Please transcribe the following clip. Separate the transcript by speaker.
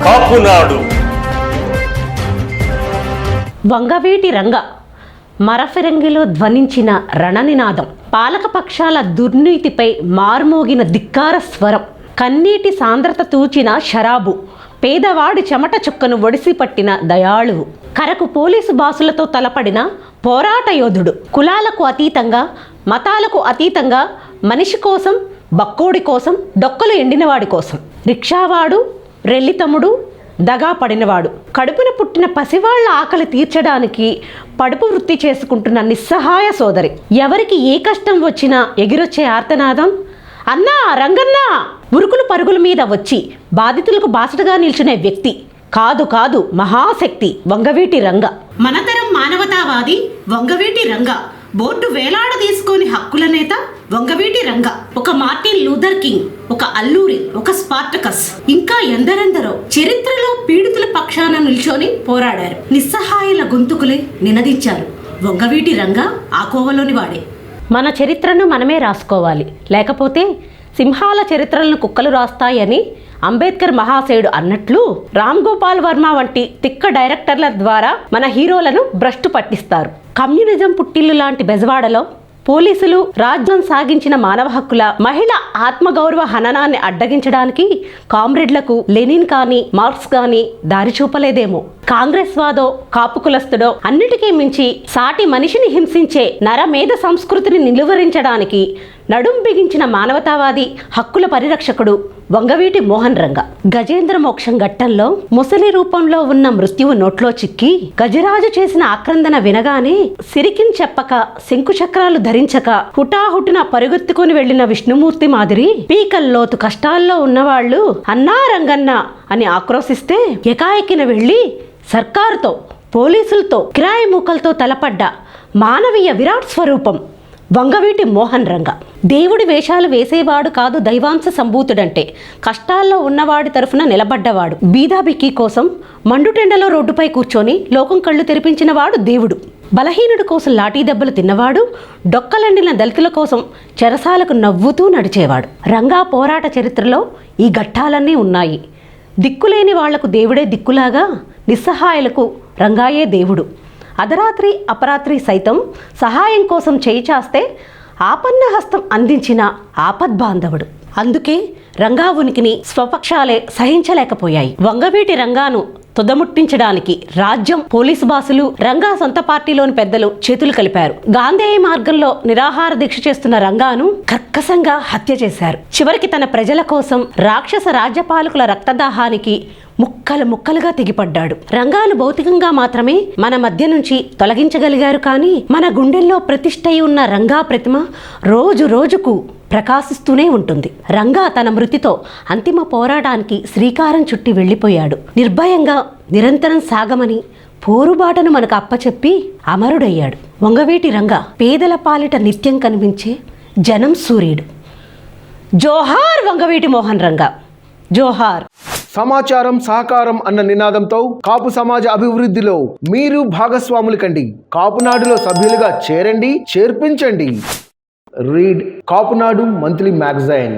Speaker 1: కాపునాడు.
Speaker 2: వంగవీటి రంగ మరఫిరంగిలో ధ్వనించిన రణనినాదం, పాలకపక్షాల దుర్నీతిపై మార్మోగిన ధిక్కార స్వరం, కన్నీటి సాంద్రత తూచిన షరాబు, పేదవాడి చెమట చుక్కను ఒడిసి పట్టిన దయాళువు, కరకు పోలీసు బాసులతో తలపడిన పోరాట యోధుడు, కులాలకు అతీతంగా మతాలకు అతీతంగా మనిషి కోసం, బక్కోడి కోసం, డొక్కలు ఎండినవాడి కోసం, రిక్షావాడు, రెల్లితమ్ముడు, దగా పడినవాడు, కడుపున పుట్టిన పసివాళ్ల ఆకలి తీర్చడానికి పడుపు వృత్తి చేసుకుంటున్న నిస్సహాయ సోదరి, ఎవరికి ఏ కష్టం వచ్చినా ఎగిరొచ్చే ఆర్తనాదం, అన్నా రంగన్నా, ఉరుకులు పరుగుల మీద వచ్చి బాధితులకు బాసటగా నిల్చునే వ్యక్తి, కాదు కాదు మహాశక్తి వంగవీటి రంగ. మనతరం మానవతావాది వంగవీటి రంగ, బోర్డు వేలాడ తీసుకొని హక్కుల నేత వంగవీటి రంగ, ఒక మార్టిన్ లూథర్ కింగ్, ఒక అల్లూరి, ఒక స్పార్టకస్, ఇంకా ఎందరెందరో చరిత్రలో పీడితుల పక్షాన నిల్చొని పోరాడారు. నిస్సహాయుల గొంతుకులే నినదించారు. వంగవీటి రంగ ఆ కోవలోని వాడే. మన చరిత్రను మనమే రాసుకోవాలి, లేకపోతే సింహాల చరిత్రలను కుక్కలు రాస్తాయని అంబేద్కర్ మహాశయుడు అన్నట్లు రామ్ గోపాల్ వర్మ వంటి తిక్క డైరెక్టర్ల ద్వారా మన హీరోలను భ్రష్టు పట్టిస్తారు. కమ్యూనిజం పుట్టిల్లు లాంటి బెజవాడలో పోలీసులు రాజ్యం సాగించిన మానవ హక్కుల, మహిళ ఆత్మగౌరవ హననాన్ని అడ్డగించడానికి కామ్రేడ్లకు లెనిన్ కానీ మార్క్స్ కానీ దారి చూపలేదేమో. కాంగ్రెస్ వాదో కాపు కులస్తుడో అన్నిటికీ మించి సాటి మనిషిని హింసించే నరమేధ సంస్కృతిని నిలువరించడానికి నడుం బిగించిన మానవతావాది, హక్కుల పరిరక్షకుడు వంగవీటి మోహన్ రంగ. గజేంద్ర మోక్షం ఘట్టంలో ముసలి రూపంలో ఉన్న మృత్యువు నోట్లో చిక్కి గజరాజు చేసిన ఆక్రందన వినగానే సిరికిన్ చెప్పక, శంకుచక్రాలు ధరించక హుటాహుటిన పరుగెత్తుకుని వెళ్లిన విష్ణుమూర్తి మాదిరి పీకల్లోతు కష్టాల్లో ఉన్నవాళ్లు అన్నా రంగన్న అని ఆక్రోశిస్తే ఎకాఎకిన వెళ్లి సర్కారుతో, పోలీసులతో, కిరాయి మూకలతో తలపడ్డ మానవీయ విరాట్ స్వరూపం వంగవీటి మోహన్ రంగ. దేవుడి వేషాలు వేసేవాడు కాదు దైవాంశ సంభూతుడంటే, కష్టాల్లో ఉన్నవాడి తరఫున నిలబడ్డవాడు. బీదాబిక్కీ కోసం మండుటెండలో రోడ్డుపై కూర్చొని లోకం కళ్ళు తెరిపించిన వాడు దేవుడు. బలహీనుడి కోసం లాఠీ దెబ్బలు తిన్నవాడు, డొక్కలండిన దళితుల కోసం చెరసాలకు నవ్వుతూ నడిచేవాడు. రంగా పోరాట చరిత్రలో ఈ ఘట్టాలన్నీ ఉన్నాయి. దిక్కులేని వాళ్లకు దేవుడే దిక్కులాగా నిస్సహాయులకు రంగాయే దేవుడు. అర్ధరాత్రి అపరాత్రి సైతం సహాయం కోసం చేయి చాస్తే ఆపన్న హస్తం అందించిన ఆపద్బాంధవుడు. అందుకే రంగా ఉనికిని స్వపక్షాలే సహించలేకపోయాయి. వంగవీటి రంగాను తుదముట్టించడానికి రాజ్యం, పోలీసు బాసులు, రంగా సొంత పార్టీలోని పెద్దలు చేతులు కలిపారు. గాంధేయ మార్గంలో నిరాహార దీక్ష చేస్తున్న రంగాను కర్కశంగా హత్య చేశారు. చివరికి తన ప్రజల కోసం రాక్షస రాజ్యపాలకుల రక్తదాహానికి ముక్కలు ముక్కలుగా తెగిపడ్డాడు. రంగాను భౌతికంగా మాత్రమే మన మధ్య నుంచి తొలగించగలిగారు, కానీ మన గుండెల్లో ప్రతిష్ఠై ఉన్న రంగా ప్రతిమ రోజు రోజుకు ప్రకాశిస్తూనే ఉంటుంది. రంగా తన మృతితో అంతిమ పోరాటానికి శ్రీకారం చుట్టి వెళ్ళిపోయాడు. నిర్భయంగా నిరంతరం సాగమని పోరుబాటను మనకు అప్పచెప్పి అమరుడయ్యాడు. వంగవీటి రంగా పేదల పాలిట నిత్యం కనిపించే జనం సూర్యుడు. జోహార్ వంగవీటి మోహన్ రంగా, జోహార్.
Speaker 3: సమాచారం, సహకారం అన్న నినాదంతో కాపు సమాజ అభివృద్ధిలో మీరు భాగస్వాములు కండి. కాపునాడులో సభ్యులుగా చేరండి, చేర్పించండి. Read Kapunadu monthly magazine.